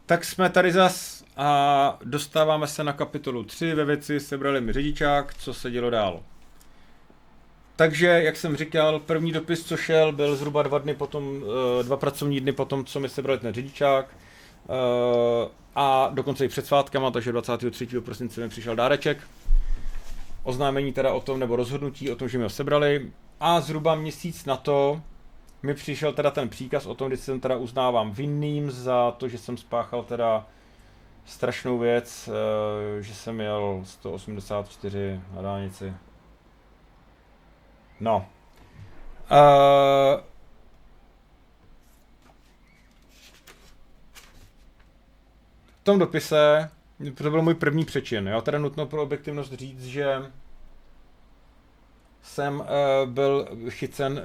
Tak jsme tady zas a dostáváme se na kapitolu 3 ve věci sebrali mi řidičák, co se dělo dál. Takže, jak jsem říkal, první dopis, co šel, byl zhruba 2 pracovní dny potom, co mi sebrali ten řidičák. A dokonce i před svátkama, takže 23. prosince mi přišel dáreček. Oznámení teda o tom, nebo rozhodnutí o tom, že mi ho sebrali. A zhruba měsíc na to mi přišel teda ten příkaz o tom, kdy jsem teda uznávám vinným za to, že jsem spáchal teda strašnou věc, že jsem jel 184 na dálnici. No. V tom dopise, to byl můj první přečin, jo, teda nutno pro objektivnost říct, že jsem byl chycen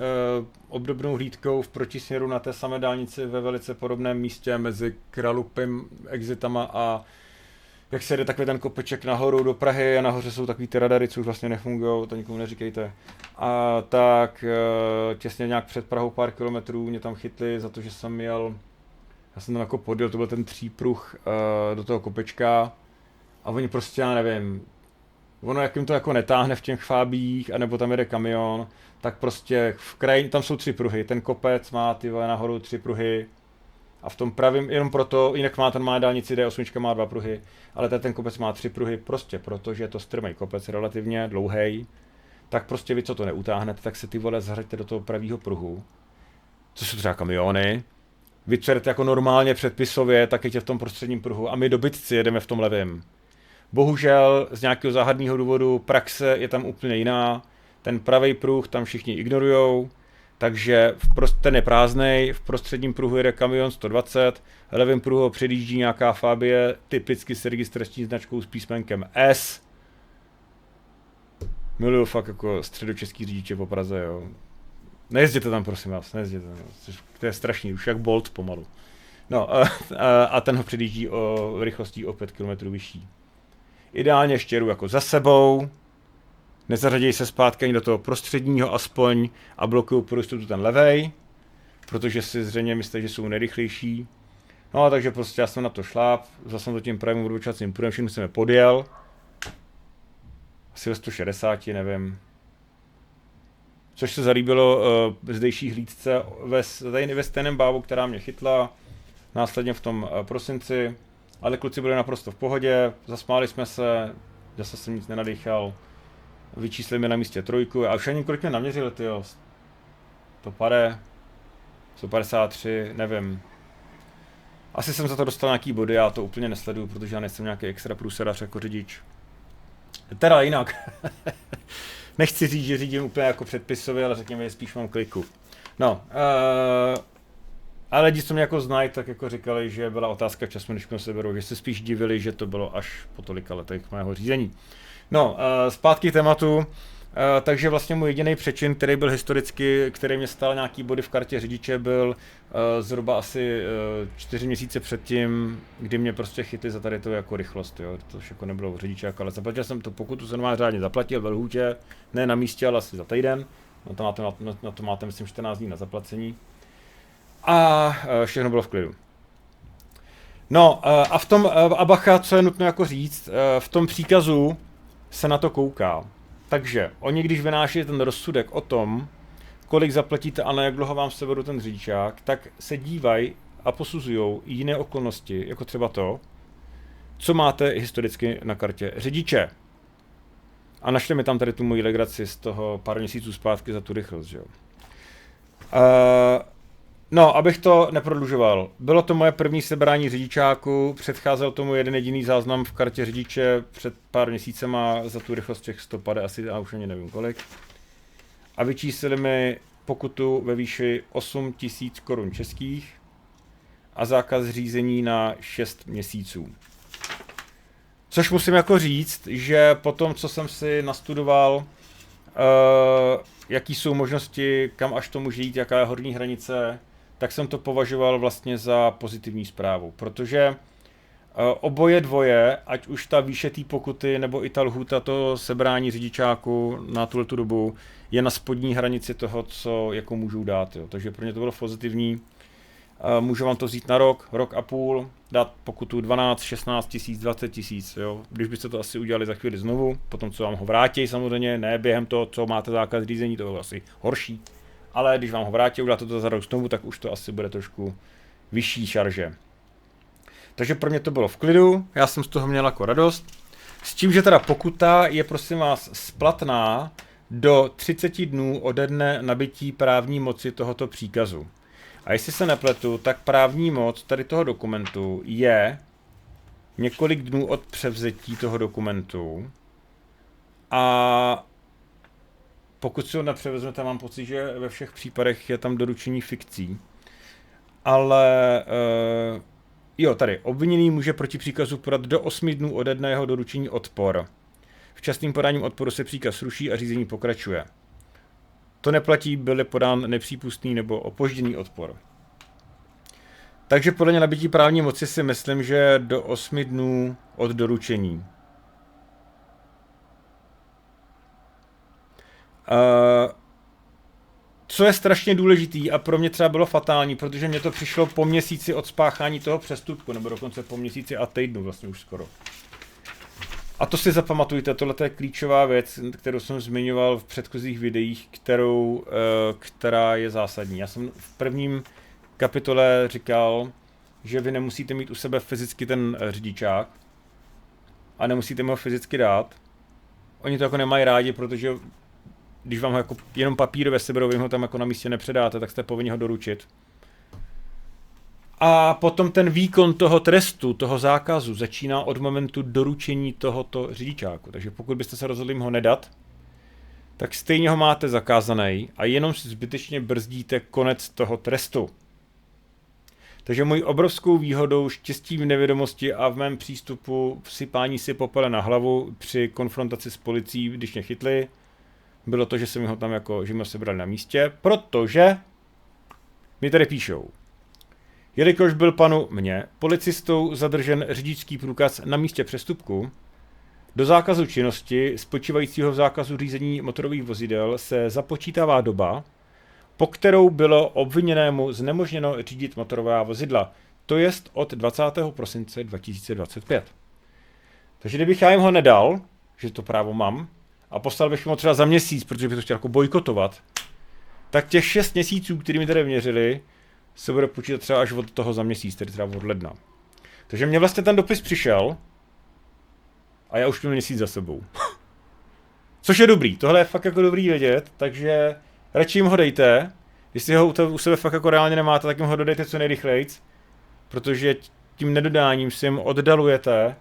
obdobnou hlídkou v protisměru na té samé dálnici ve velice podobném místě mezi Kralupem, exitama a jak se jde takový ten kopeček nahoru do Prahy a nahoře jsou takový ty radary, co už vlastně nefungujou, to nikomu neříkejte. A tak těsně nějak před Prahou pár kilometrů mě tam chytli za to, že jsem jel, já jsem tam jako podjel, to byl ten třípruh do toho kopečka a oni prostě, já nevím, ono jak jim to jako netáhne v těch fábích, anebo tam jede kamion, tak prostě v kraji, tam jsou 3 pruhy, ten kopec má ty nahoru 3 pruhy a v tom pravým, jenom proto, jinak má ten má dálnici D8 má 2 pruhy, ale ten kopec má 3 pruhy prostě protože je to strmý kopec relativně dlouhý, tak prostě vy co to neutáhnete, tak se ty vole zařaďte do toho pravýho pruhu, co jsou třeba kamiony, vy co jedete jako normálně předpisově, tak jeďte v tom prostředním pruhu a my do Bytci jedeme v tom levém. Bohužel z nějakého záhadného důvodu praxe je tam úplně jiná, ten pravý pruh tam všichni ignorujou, takže ten je prázdnej, v prostředním pruhu jede kamion 120, v levém pruhu předjíždí nějaká Fabie, typicky s registrační značkou s písmenkem S. Miluju fakt jako středočeský řidiče po Praze, jo. Nejezděte tam, prosím vás, nejezděte tam, to je strašný, už jak Bolt pomalu. No a ten ho předjíždí o rychlostí o 5 km vyšší. Ideálně ještě jedu jako za sebou, nezařaděj se zpátky ani do toho prostředního aspoň a blokuju pro jistotu ten levej, protože si zřejmě myslí, že jsou nejrychlejší. No a takže prostě já jsem na to šláp, vzal jsem to tím pravým odbočovacím pruhem, všechno jsem je podjel. Asi ve 160, nevím. Což se zalíbilo zdejší hlídce ve stejném bávu, která mě chytla, následně v tom prosinci. Ale kluci byli naprosto v pohodě, zasmáli jsme se, zase jsem nic nenadýchal, vyčíslili mi na místě 3 a už ani kolik mě naměřili, tyjo, to pade, 153, nevím. Asi jsem za to dostal nějaký body, já to úplně nesleduju, protože já nejsem nějaký extra průsedař jako řidič. Teda jinak, nechci říct, že řídím úplně jako předpisově, ale řekněme, že spíš mám kliku. No, ale lidi, co mě jako znají, tak jako říkali, že byla otázka času, než mě seberou, že se spíš divili, že to bylo až po tolika letech mého řízení. No, zpátky k tématu, takže vlastně můj jediný přečin, který byl historicky, který mě stál nějaký body v kartě řidiče, byl zhruba asi 4 měsíce předtím, kdy mě prostě chytli za tady to jako rychlost, jo, to už jako nebylo řidičák, ale zaplatil jsem to pokutu, jsem normálně řádně zaplatil ve lhůtě, ne na místě, ale asi za týden, na to máte myslím 14 dní na zaplacení. A všechno bylo v klidu. No a v tom, a bacha, co je nutno jako říct, v tom příkazu se na to kouká. Takže oni, když vynáší ten rozsudek o tom, kolik zaplatíte a na jak dlouho vám seberu ten řidičák, tak se dívají a posuzují jiné okolnosti, jako třeba to, co máte historicky na kartě řidiče. A našli mi tam tady tu moji legraci z toho pár měsíců zpátky za tu rychlost, že jo. No, abych to neprodlužoval. Bylo to moje první sebrání řidičáku, předcházel tomu jeden jediný záznam v kartě řidiče před pár měsícema za tu rychlost těch 150 asi, a už ani nevím kolik. A vyčíslili mi pokutu ve výši 8 000 korun českých a zákaz řízení na 6 měsíců. Což musím jako říct, že po tom, co jsem si nastudoval, jaký jsou možnosti, kam až to může jít, jaká je horní hranice, tak jsem to považoval vlastně za pozitivní zprávu, protože oboje dvoje, ať už ta výše té pokuty, nebo i ta lhůta toho sebrání řidičáku na tuhletu dobu, je na spodní hranici toho, co jako můžou dát, jo. Takže pro mě to bylo pozitivní. Můžu vám to vzít na rok, rok a půl, dát pokutu 12, 16 tisíc, 20 tisíc, jo. Když byste to asi udělali za chvíli znovu, potom co vám ho vrátí samozřejmě, ne během toho, co máte zákaz řízení, to bylo asi horší. Ale když vám ho vrátí, uděláte to za rok znovu, tak už to asi bude trošku vyšší šarže. Takže pro mě to bylo v klidu, já jsem z toho měl jako radost. S tím, že teda pokuta je prosím vás splatná do 30 dnů ode dne nabytí právní moci tohoto příkazu. A jestli se nepletu, tak právní moc tady toho dokumentu je několik dnů od převzetí toho dokumentu. A pokud si ho nepřevezmete, mám pocit, že ve všech případech je tam doručení fikcí. Ale jo, tady obviněný může proti příkazu podat do 8 dnů ode dne jeho doručení odpor. Včasným podáním odporu se příkaz ruší a řízení pokračuje. To neplatí, byl podán nepřípustný nebo opožděný odpor. Takže podle nabytí právní moci si myslím, že do 8 dnů od doručení. Co je strašně důležitý a pro mě třeba bylo fatální, protože mě to přišlo po měsíci od spáchání toho přestupku, nebo dokonce po měsíci a týdnu vlastně už skoro. A to si zapamatujte, tohle je klíčová věc, kterou jsem zmiňoval v předchozích videích, která je zásadní. Já jsem v prvním kapitole říkal, že vy nemusíte mít u sebe fyzicky ten řidičák a nemusíte mi ho fyzicky dát. Oni to jako nemají rádi, protože když vám ho jako jenom papírově seberou, vy ho tam jako na místě nepředáte, tak jste povinni ho doručit. A potom ten výkon toho trestu, toho zákazu, začíná od momentu doručení tohoto řidičáku. Takže pokud byste se rozhodli ho nedat, tak stejně ho máte zakázaný a jenom si zbytečně brzdíte konec toho trestu. Takže mojí obrovskou výhodou, štěstí v nevědomosti a v mém přístupu sypání si popele na hlavu při konfrontaci s policií, když mě chytli, bylo to, že jsem ho tam jako, že mi ho sebrali na místě, protože mi tady píšou. Jelikož byl policistou zadržen řidičský průkaz na místě přestupku, do zákazu činnosti spočívajícího v zákazu řízení motorových vozidel se započítává doba, po kterou bylo obviněnému znemožněno řídit motorová vozidla, to jest od 20. prosince 2025. Takže kdybych já jim ho nedal, že to právo mám, a poslal bych ho třeba za měsíc, protože bych to chtěl jako bojkotovat, tak těch 6 měsíců, který mi tady měřili, se bude počítat třeba až od toho za měsíc, tedy třeba od ledna. Takže mě vlastně ten dopis přišel a já už měl měsíc za sebou. Což je dobrý, tohle je fakt jako dobrý vědět, takže radši jim ho dejte, jestli ho u sebe fakt jako reálně nemáte, tak jim ho dodejte co nejrychlejc, protože tím nedodáním si jim oddalujete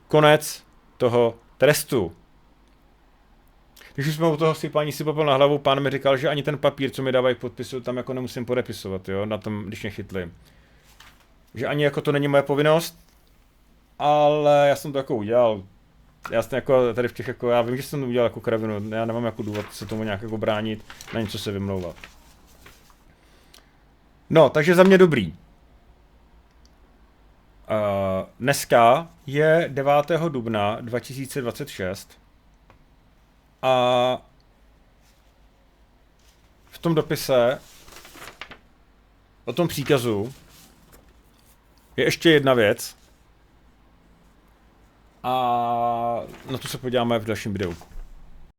konec toho trestu. Když už jsme u toho sypání si popel na hlavu, pán mi říkal, že ani ten papír, co mi dávají k podpisu, tam jako nemusím podepisovat, jo, na tom, když mě chytli. Že ani jako to není moje povinnost, ale já jsem to jako udělal. Já jsem jako tady v těch jako, já vím, že jsem to udělal jako kravinu, já nemám jako důvod se tomu nějak jako bránit, na něco se vymlouvat. No, takže za mě dobrý. Dneska je 9. dubna 2026 a v tom dopise o tom příkazu je ještě jedna věc a na to se podíváme v dalším videu.